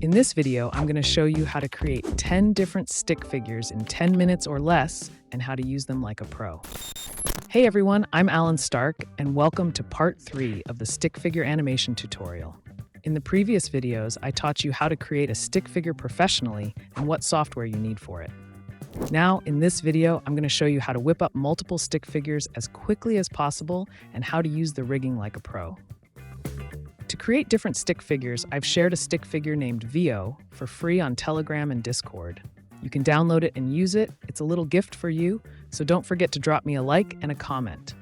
In this video, I'm going to show you how to create 10 different stick figures in 10 minutes or less and how to use them like a pro. Hey everyone, I'm Alan Stark and welcome to part 3 of the stick figure animation tutorial. In the previous videos, I taught you how to create a stick figure professionally and what software you need for it. Now, in this video, I'm going to show you how to whip up multiple stick figures as quickly as possible and how to use the rigging like a pro. To create different stick figures, I've shared a stick figure named VO for free on Telegram and Discord. You can download it and use it. It's a little gift for you, so don't forget to drop me a like and a comment.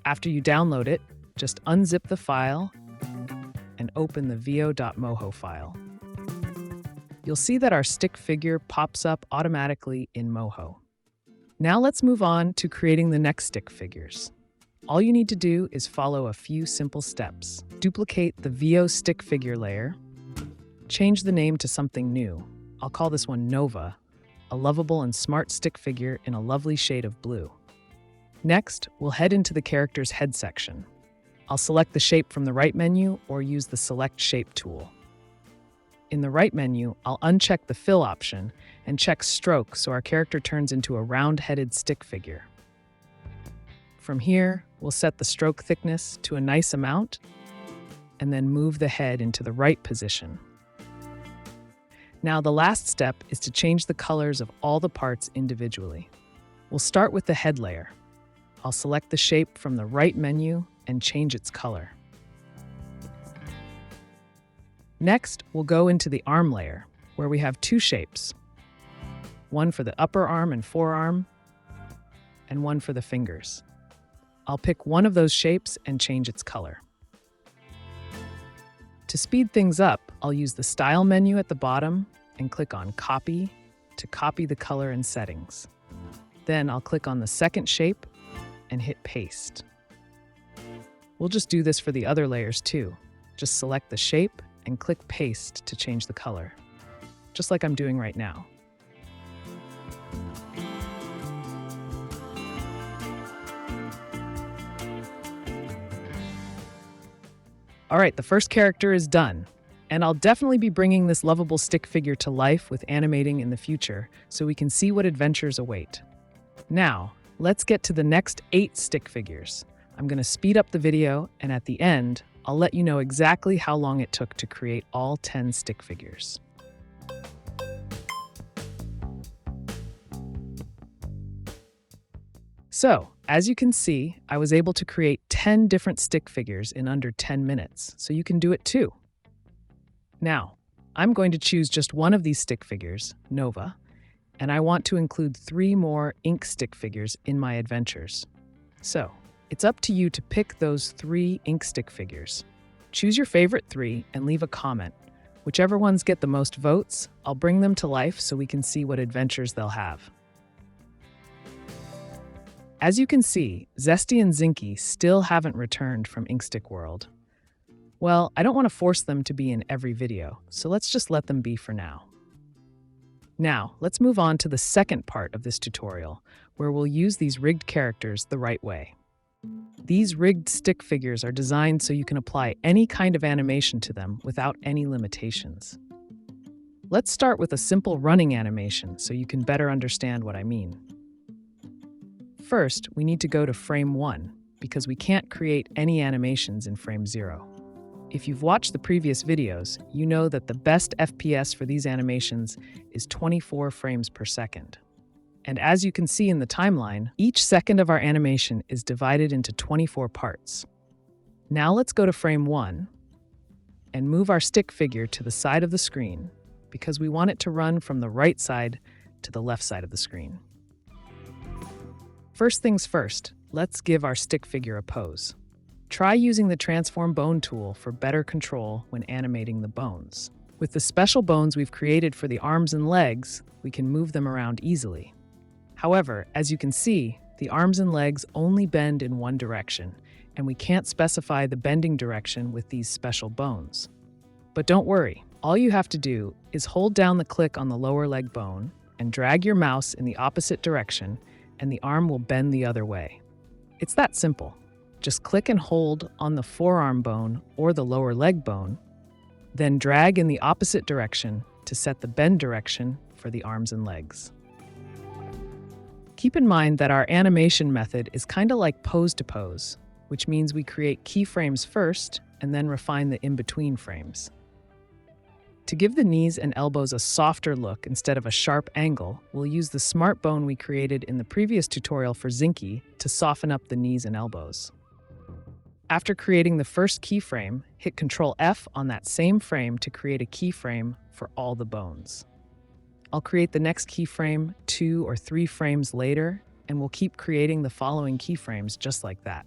After you download it, just unzip the file and open the vo.moho file. You'll see that our stick figure pops up automatically in Moho. Now let's move on to creating the next stick figures. All you need to do is follow a few simple steps. Duplicate the VO stick figure layer. Change the name to something new. I'll call this one Nova, a lovable and smart stick figure in a lovely shade of blue. Next, we'll head into the character's head section. I'll select the shape from the right menu or use the Select Shape tool. In the right menu, I'll uncheck the Fill option and check Stroke so our character turns into a round-headed stick figure. From here, we'll set the stroke thickness to a nice amount and then move the head into the right position. Now, the last step is to change the colors of all the parts individually. We'll start with the head layer. I'll select the shape from the right menu and change its color. Next, we'll go into the arm layer, where we have two shapes. One for the upper arm and forearm, and one for the fingers. I'll pick one of those shapes and change its color. To speed things up, I'll use the Style menu at the bottom and click on Copy to copy the color and settings. Then I'll click on the second shape and hit Paste. We'll just do this for the other layers too. Just select the shape and click Paste to change the color, just like I'm doing right now. All right, the first character is done, and I'll definitely be bringing this lovable stick figure to life with animating in the future so we can see what adventures await. Now, let's get to the next 8 stick figures. I'm going to speed up the video, and at the end, I'll let you know exactly how long it took to create all 10 stick figures. So, as you can see, I was able to create 10 different stick figures in under 10 minutes, so you can do it too. Now, I'm going to choose just one of these stick figures, Nova, and I want to include 3 more ink stick figures in my adventures. So, it's up to you to pick those 3 ink stick figures. Choose your favorite 3 and leave a comment. Whichever ones get the most votes, I'll bring them to life so we can see what adventures they'll have. As you can see, Zesty and Zinky still haven't returned from Inkstick World. Well, I don't want to force them to be in every video, so let's just let them be for now. Now, let's move on to the second part of this tutorial, where we'll use these rigged characters the right way. These rigged stick figures are designed so you can apply any kind of animation to them without any limitations. Let's start with a simple running animation so you can better understand what I mean. First, we need to go to frame 1 because we can't create any animations in frame 0. If you've watched the previous videos, you know that the best FPS for these animations is 24 frames per second. And as you can see in the timeline, each second of our animation is divided into 24 parts. Now let's go to frame 1 and move our stick figure to the side of the screen because we want it to run from the right side to the left side of the screen. First things first, let's give our stick figure a pose. Try using the Transform Bone tool for better control when animating the bones. With the special bones we've created for the arms and legs, we can move them around easily. However, as you can see, the arms and legs only bend in one direction, and we can't specify the bending direction with these special bones. But don't worry, all you have to do is hold down the click on the lower leg bone and drag your mouse in the opposite direction, and the arm will bend the other way. It's that simple. Just click and hold on the forearm bone or the lower leg bone, Then drag in the opposite direction to set the bend direction for the arms and legs. Keep in mind that our animation method is kind of like pose to pose, which means we create keyframes first and then refine the in-between frames. To give the knees and elbows a softer look instead of a sharp angle, we'll use the smart bone we created in the previous tutorial for Zinky to soften up the knees and elbows. After creating the first keyframe, hit Ctrl F on that same frame to create a keyframe for all the bones. I'll create the next keyframe 2 or 3 frames later, and we'll keep creating the following keyframes just like that.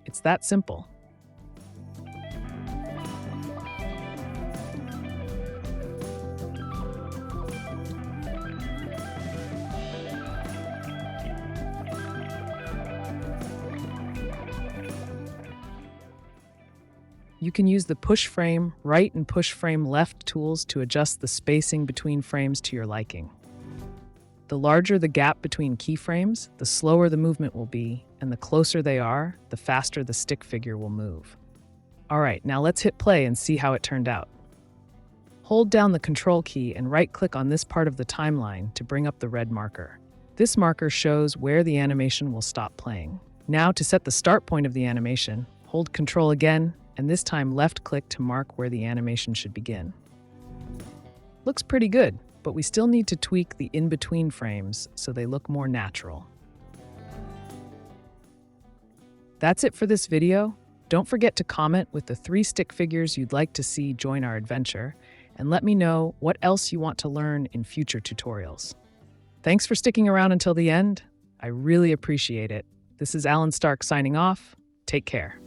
It's that simple. You can use the push frame right and push frame left tools to adjust the spacing between frames to your liking. The larger the gap between keyframes, the slower the movement will be, and the closer they are, the faster the stick figure will move. All right, now let's hit play and see how it turned out. Hold down the Control key and right-click on this part of the timeline to bring up the red marker. This marker shows where the animation will stop playing. Now, to set the start point of the animation, hold Control again, and this time left-click to mark where the animation should begin. Looks pretty good, but we still need to tweak the in-between frames so they look more natural. That's it for this video. Don't forget to comment with the 3 stick figures you'd like to see join our adventure, and let me know what else you want to learn in future tutorials. Thanks for sticking around until the end. I really appreciate it. This is Alan Stark signing off. Take care.